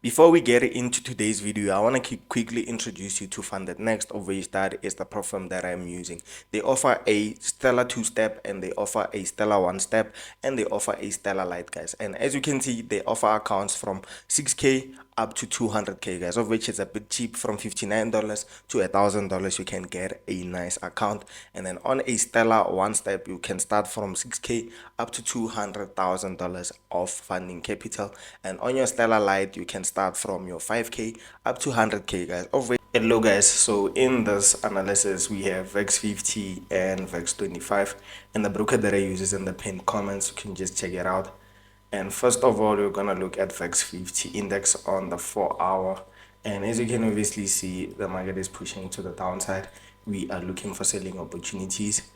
Before we get into today's video, I want to quickly introduce you to Funded Next, of which that is the platform that I'm using. They offer a Stellar 2-step, and they offer a Stellar 1-step, and they offer a Stellar Lite, guys. And as you can see, they offer accounts from 6K up to 200K, guys, of which is a bit cheap. From $59 to $1,000 you can get a nice account. And then on a Stellar 1-step, you can start from 6K up to $200,000 of funding capital. And on your Stellar Lite, you can start from your 5K up to 100K, guys. Hello guys, so in this analysis we have VEX 50 and VEX 25, and the broker that I use is in the pinned comments. You can just check it out. And first of all, we're gonna look at VEX 50 index on the 4-hour, and as you can obviously see, the market is pushing to the downside. We are looking for selling opportunities.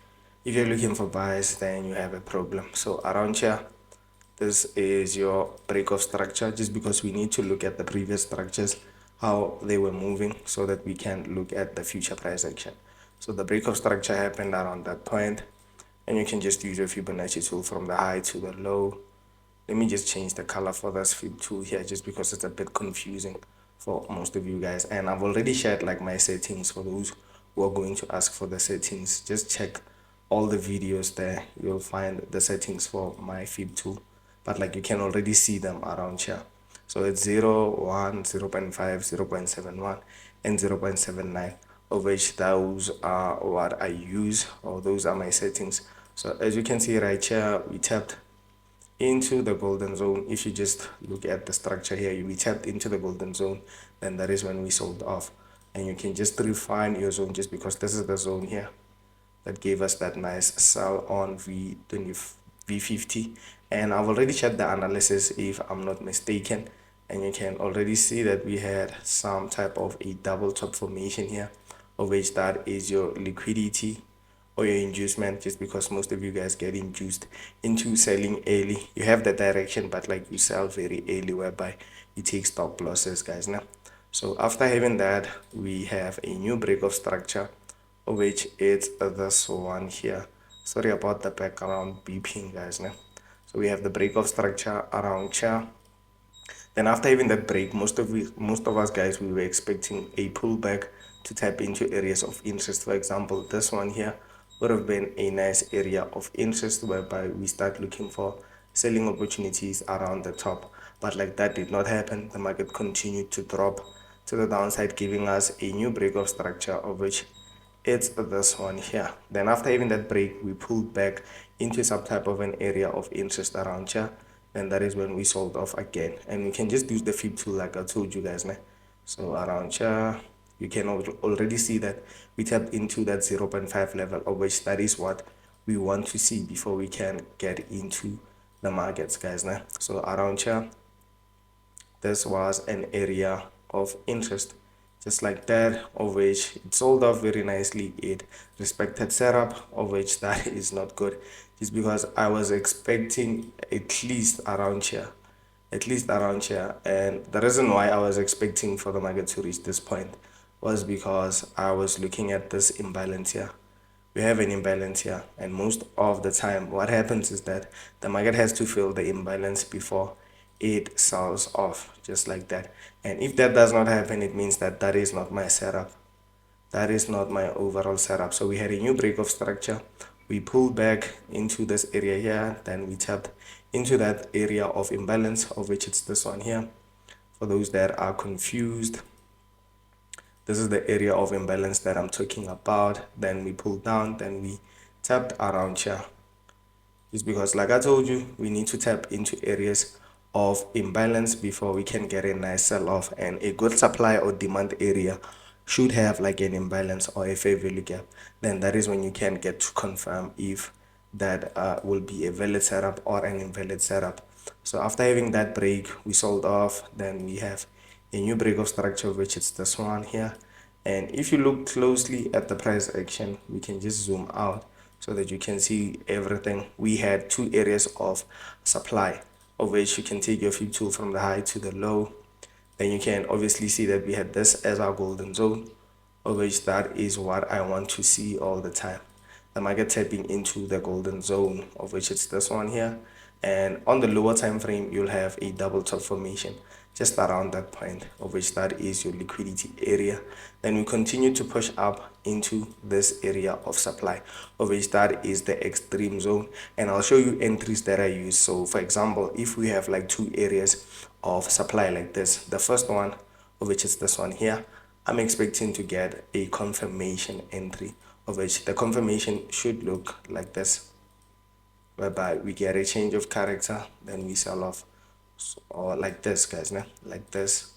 If you're looking for buys, then you have a problem. So around here, this is your break of structure, just because we need to look at the previous structures, how they were moving, so that we can look at the future price action. So the break of structure happened around that point, and you can just use your Fibonacci tool from the high to the low. Let me just change the color for this Fib tool here, just because it's a bit confusing for most of you guys. And I've already shared like my settings for those who are going to ask for the settings. Just check all the videos there. You'll find the settings for my Fib tool. But like you can already see them around here. So it's 0, 1, 0 0.5, 0 0.71, and 0 0.79, of which those are what I use, or those are my settings. So as you can see right here, we tapped into the golden zone. If you just look at the structure here, we tapped into the golden zone, then that is when we sold off. And you can just refine your zone, just because this is the zone here that gave us that nice sell on V20 V50. And I've already checked the analysis, if I'm not mistaken, and you can already see that we had some type of a double top formation here, of which that is your liquidity or your inducement, just because most of you guys get induced into selling early. You have the direction, but like you sell very early, whereby you take stop losses, guys. Now, so after having that, we have a new break of structure, of which it's this one here. Sorry about the background beeping, guys. Now, so we have the break of structure around here. Then after having that break, most of us guys, we were expecting a pullback to tap into areas of interest. For example, this one here would have been a nice area of interest, whereby we start looking for selling opportunities around the top. But like that did not happen. The market continued to drop to the downside, giving us a new break of structure, of which it's this one here. Then after having that break, we pulled back into some type of an area of interest around here, and that is when we sold off again. And we can just use the Fib tool like I told you guys, man. So around here, you can already see that we tapped into that 0.5 level, of which that is what we want to see before we can get into the markets, guys. Now, so around here, this was an area of interest, just like that, of which it sold off very nicely. It respected setup, of which that is not good, just because I was expecting at least around here, and the reason why I was expecting for the market to reach this point was because I was looking at this imbalance here. We have an imbalance here, and most of the time what happens is that the market has to fill the imbalance before it sells off, just like that. And if that does not happen, it means that that is not my setup, that is not my overall setup. So we had a new break of structure, we pulled back into this area here, then we tapped into that area of imbalance, of which it's this one here. For those that are confused, this is the area of imbalance that I'm talking about. Then we pulled down, then we tapped around here, just because like I told you, we need to tap into areas of imbalance before we can get a nice sell-off. And a good supply or demand area should have like an imbalance or a fair value gap. Then that is when you can get to confirm if that will be a valid setup or an invalid setup. So after having that break, we sold off. Then we have a new break of structure, which is this one here. And if you look closely at the price action, we can just zoom out so that you can see everything. We had two areas of supply, of which you can take your Fib tool from the high to the low. Then you can obviously see that we had this as our golden zone, of which that is what I want to see all the time. The market tapping into the golden zone, of which it's this one here. And on the lower time frame, you'll have a double top formation, just around that point, of which that is your liquidity area. Then we continue to push up into this area of supply, of which that is the extreme zone. And I'll show you entries that I use. So for example, if we have like two areas of supply like this, the first one, of which is this one here, I'm expecting to get a confirmation entry, of which the confirmation should look like this, whereby we get a change of character, then we sell off. So, or like this, guys, nah? Like this.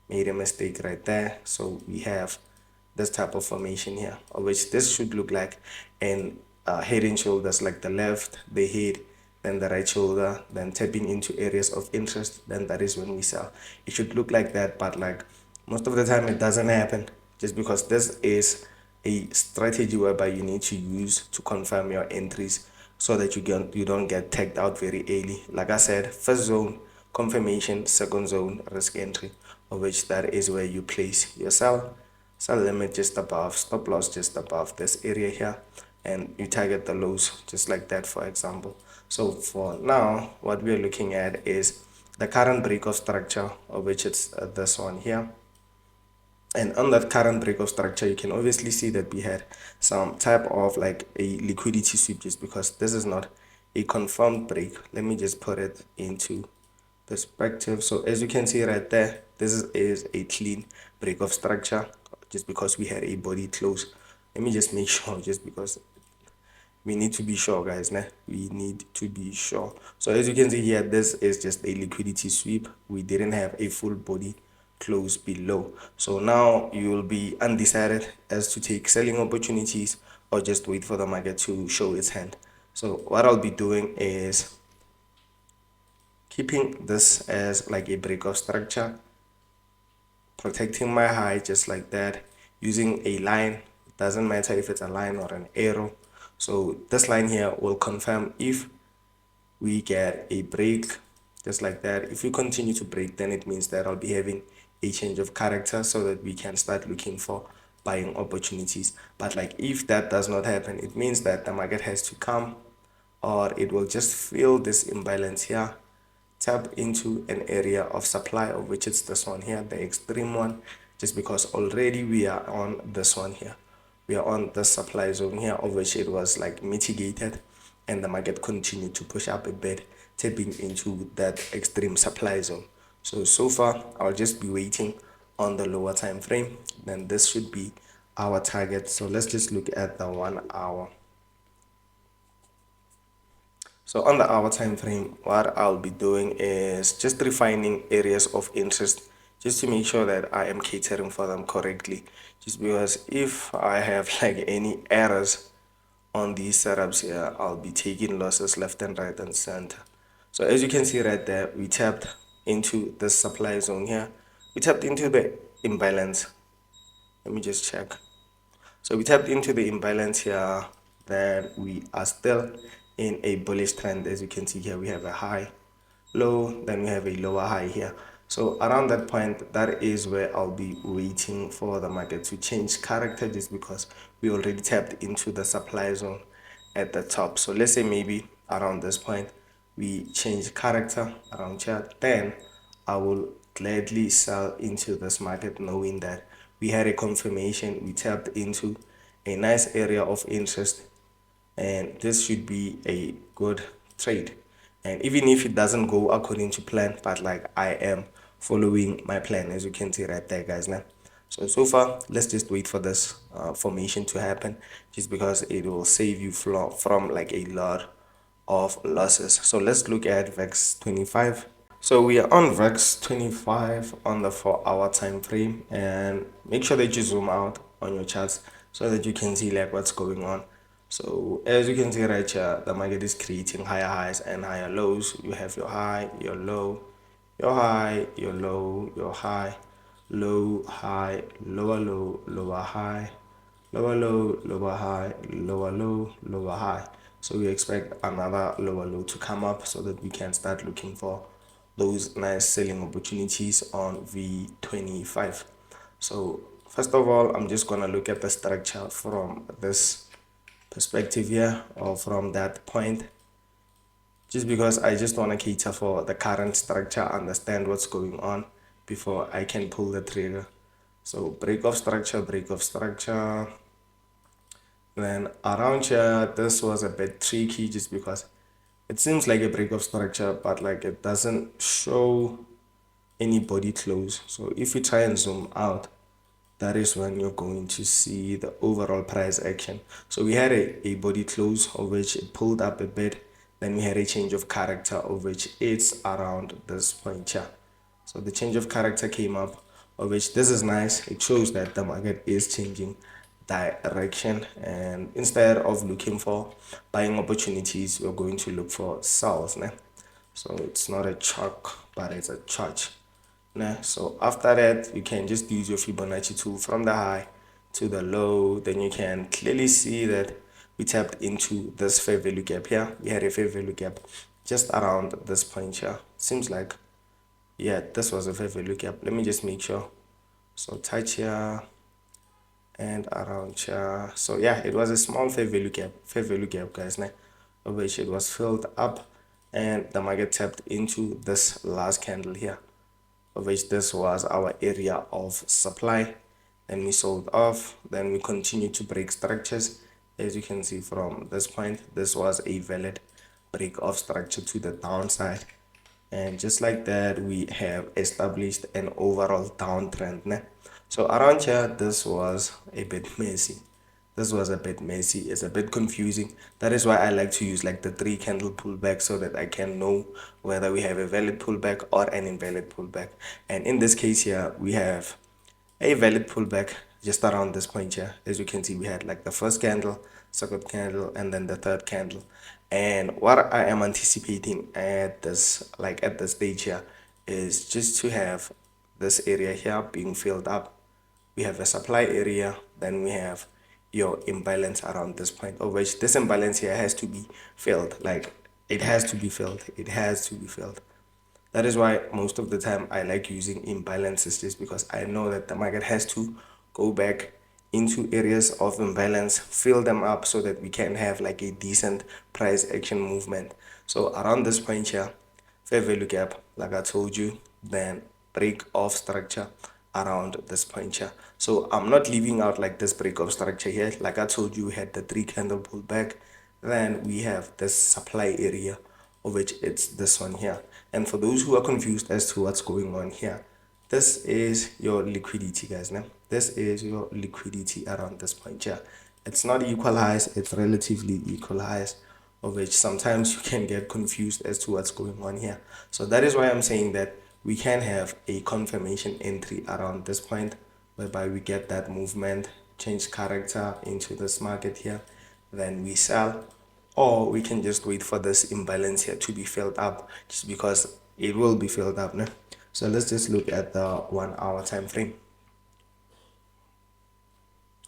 Made a mistake right there. So we have this type of formation here, of which this should look like an head and shoulders, like the left, the head, then the right shoulder, then tapping into areas of interest, then that is when we sell. It should look like that, but like most of the time it doesn't happen, just because this is a strategy whereby you need to use to confirm your entries so that you don't get tagged out very early. Like I said, first zone confirmation, second zone risk entry, of which that is where you place your sell limit just above, stop loss just above this area here, and you target the lows just like that, for example. So for now, what we're looking at is the current break of structure, of which it's this one here. And on that current break of structure, you can obviously see that we had some type of like a liquidity sweep, just because this is not a confirmed break. Let me just put it into perspective. So as you can see right there, this is a clean break of structure, just because we had a body close. Let me just make sure, just because we need to be sure, guys, nah? We need to be sure. So as you can see here, this is just a liquidity sweep. We didn't have a full body close below. So now you will be undecided as to take selling opportunities or just wait for the market to show its hand. So what I'll be doing is keeping this as like a break of structure, protecting my high just like that, using a line. It doesn't matter if it's a line or an arrow. So this line here will confirm if we get a break just like that. If we continue to break, then it means that I'll be having a change of character so that we can start looking for buying opportunities. But like if that does not happen, it means that the market has to come, or it will just feel this imbalance here, tap into an area of supply, of which it's this one here, the extreme one, just because already we are on this one here. We are on the supply zone here, of which it was like mitigated, and the market continued to push up a bit, tapping into that extreme supply zone. So far, I'll just be waiting on the lower time frame. Then this should be our target. So let's just look at the 1 hour. So on the hour time frame, what I'll be doing is just refining areas of interest, just to make sure that I am catering for them correctly. Just because if I have like any errors on these setups here, I'll be taking losses left and right and center. So as you can see right there, we tapped into the supply zone here. We tapped into the imbalance. Let me just check. So we tapped into the imbalance here, then we are still in a bullish trend. As you can see here, we have a high, low, then we have a lower high here. So around that point, that is where I'll be waiting for the market to change character, just because we already tapped into the supply zone at the top. So let's say maybe around this point we change character around here, then I will gladly sell into this market, knowing that we had a confirmation, we tapped into a nice area of interest, and this should be a good trade. And even if it doesn't go according to plan, but like I am following my plan, as you can see right there, guys. Now, so far, let's just wait for this formation to happen, just because it will save you from like a lot of losses. So let's look at VEX 25. So we are on VEX 25 on the 4 hour time frame, and make sure that you zoom out on your charts so that you can see like what's going on. So as you can see right here, the market is creating higher highs and higher lows. You have your high, your low, your high, your low, your high, low, high, lower low, lower high, lower low, lower high, lower low, lower high. So we expect another lower low to come up so that we can start looking for those nice selling opportunities on V25. So first of all, I'm just gonna look at the structure from this perspective here, or from that point. just because I just want to cater for the current structure, understand what's going on before I can pull the trigger. So break of structure, break of structure. Then around here, this was a bit tricky just because it seems like a break of structure, but like it doesn't show any body close. So if you try and zoom out, that is when you're going to see the overall price action. So we had a body close of which it pulled up a bit. Then we had a change of character of which it's around this point here. So the change of character came up, of which this is nice. It shows that the market is changing direction, and instead of looking for buying opportunities, we're going to look for sells. Né? So it's not a chalk, but it's a charge. Nah, so after that, you can just use your Fibonacci tool from the high to the low. Then you can clearly see that we tapped into this fair value gap here. We had a fair value gap just around this point here. Seems like, yeah, this was a fair value gap. Let me just make sure. So touch here and around here. So yeah, it was a small fair value gap, guys, nah, of which it was filled up and the market tapped into this last candle here, of which this was our area of supply. Then we sold off, then we continued to break structures. As you can see from this point, this was a valid break of structure to the downside, and just like that we have established an overall downtrend. Né? So around here, this was a bit messy. It's a bit confusing. That is why I like to use like the 3 candle pullback, so that I can know whether we have a valid pullback or an invalid pullback. And in this case here, we have a valid pullback just around this point here. As you can see, we had like the first candle, second candle, and then the third candle. And what I am anticipating at this, like at this stage here, is just to have this area here being filled up. We have a supply area, then we have your imbalance around this point, of which this imbalance here has to be filled. Like it has to be filled. It has to be filled. That is why most of the time I like using imbalances, just because I know that the market has to go back into areas of imbalance, fill them up so that we can have like a decent price action movement. So around this point here, fair value gap, like I told you, then break of structure around this point here. So I'm not leaving out like this break of structure here. Like I told you, we had the 3 candle pullback, then we have this supply area, of which it's this one here. And for those who are confused as to what's going on here, this is your liquidity, guys. Now this is your liquidity around this point here. It's not equal highs, it's relatively equal highs, of which sometimes you can get confused as to what's going on here. So that is why I'm saying that we can have a confirmation entry around this point, whereby we get that movement, change character into this market here, then we sell, or we can just wait for this imbalance here to be filled up, just because it will be filled up. No? So let's just look at the 1 hour time frame.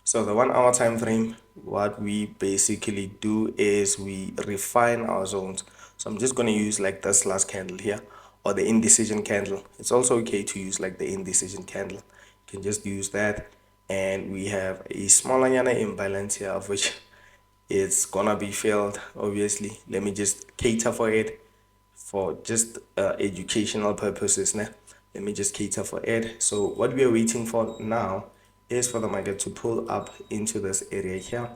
So the 1 hour time frame, what we basically do is we refine our zones. So I'm just going to use like this last candle here, or the indecision candle. It's also okay to use like the indecision candle. You can just use that. And we have a smaller imbalance here, of which it's gonna be filled. Obviously, let me just cater for it for just educational purposes now. Let me just cater for it. So what we are waiting for now is for the market to pull up into this area here,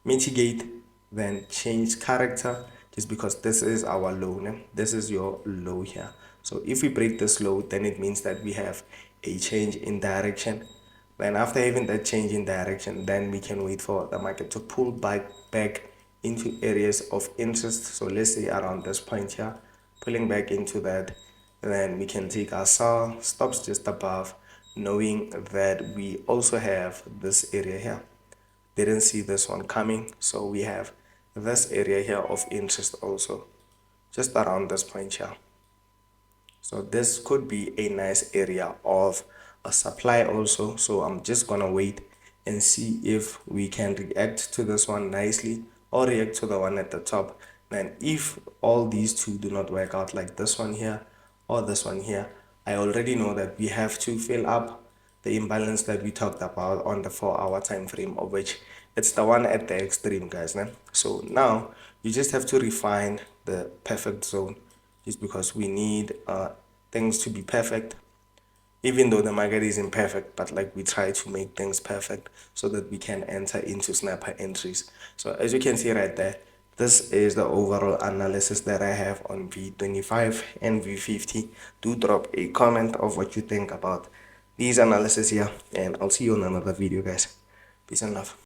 mitigate, then change character, just because this is our low. Né? This is your low here. So if we break this low, then it means that we have a change in direction. Then after having that change in direction, then we can wait for the market to pull back into areas of interest. So let's say around this point here, pulling back into that, then we can take our sell stops just above, knowing that we also have this area here. Didn't see this one coming, so we have this area here of interest also, just around this point here. So this could be a nice area of a supply also. So I'm just gonna wait and see if we can react to this one nicely, or react to the one at the top. Then if all these two do not work out, like this one here or this one here, I already know that we have to fill up the imbalance that we talked about on the 4 hour time frame, of which It's the one at the extreme, guys. Né? So now you just have to refine the perfect zone, just because we need things to be perfect, even though the market is imperfect, but like we try to make things perfect so that we can enter into snapper entries. So as you can see right there, this is the overall analysis that I have on V25 and V50. Do drop a comment of what you think about these analysis here, and I'll see you on another video, guys. Peace and love.